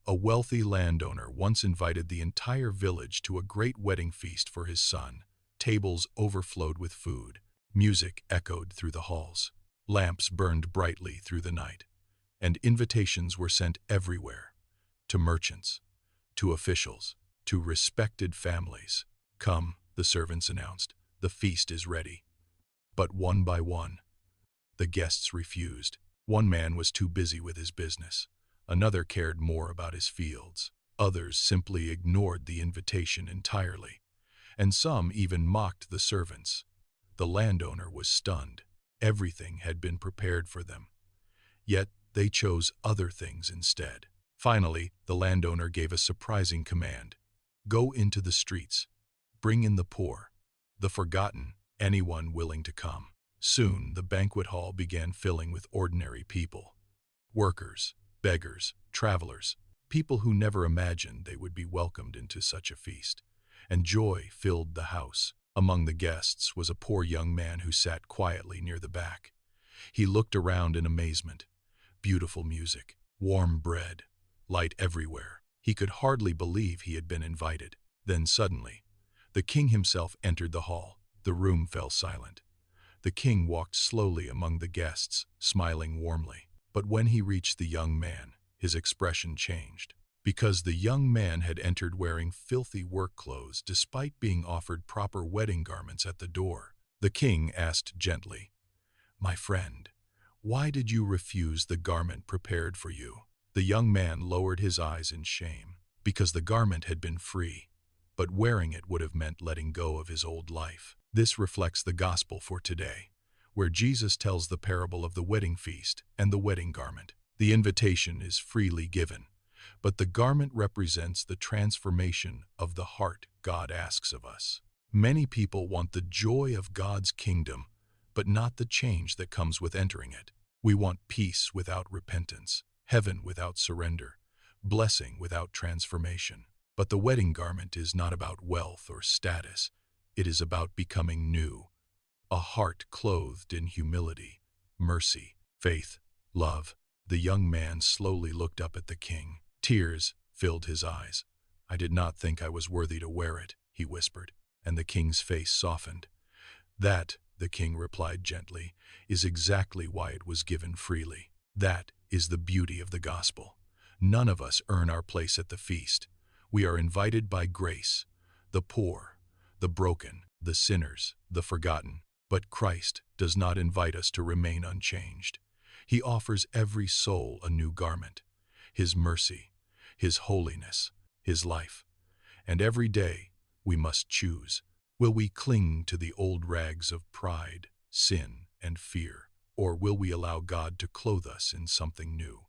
A wealthy landowner once invited the entire village to a great wedding feast for his son. Tables overflowed with food. Music echoed through the halls. Lamps burned brightly through the night. And invitations were sent everywhere. To merchants, to officials, to respected families. "Come," the servants announced, "the feast is ready." But one by one, the guests refused. One man was too busy with his business. Another cared more about his fields. Others simply ignored the invitation entirely. And some even mocked the servants. The landowner was stunned. Everything had been prepared for them. Yet they chose other things instead. Finally, the landowner gave a surprising command. "Go into the streets. Bring in the poor, the forgotten, anyone willing to come." Soon, the banquet hall began filling with ordinary people. Workers, beggars, travelers, people who never imagined they would be welcomed into such a feast. And joy filled the house. Among the guests was a poor young man who sat quietly near the back. He looked around in amazement. Beautiful music, warm bread, light everywhere. He could hardly believe he had been invited. Then suddenly, the king himself entered the hall. The room fell silent. The king walked slowly among the guests, smiling warmly. But when he reached the young man, his expression changed. Because the young man had entered wearing filthy work clothes despite being offered proper wedding garments at the door. The king asked gently, "My friend, why did you refuse the garment prepared for you?" The young man lowered his eyes in shame. Because the garment had been free, but wearing it would have meant letting go of his old life. This reflects the gospel for today, where Jesus tells the parable of the wedding feast and the wedding garment. The invitation is freely given, but the garment represents the transformation of the heart God asks of us. Many people want the joy of God's kingdom, but not the change that comes with entering it. We want peace without repentance, heaven without surrender, blessing without transformation. But the wedding garment is not about wealth or status. It is about becoming new, a heart clothed in humility, mercy, faith, love. The young man slowly looked up at the king. Tears filled his eyes. "I did not think I was worthy to wear it," he whispered, and the king's face softened. "That," the king replied gently, "is exactly why it was given freely. That is the beauty of the gospel. None of us earn our place at the feast. We are invited by grace, the poor, the broken, the sinners, the forgotten. But Christ does not invite us to remain unchanged. He offers every soul a new garment, His mercy, His holiness, His life. And every day we must choose. Will we cling to the old rags of pride, sin, and fear, or will we allow God to clothe us in something new?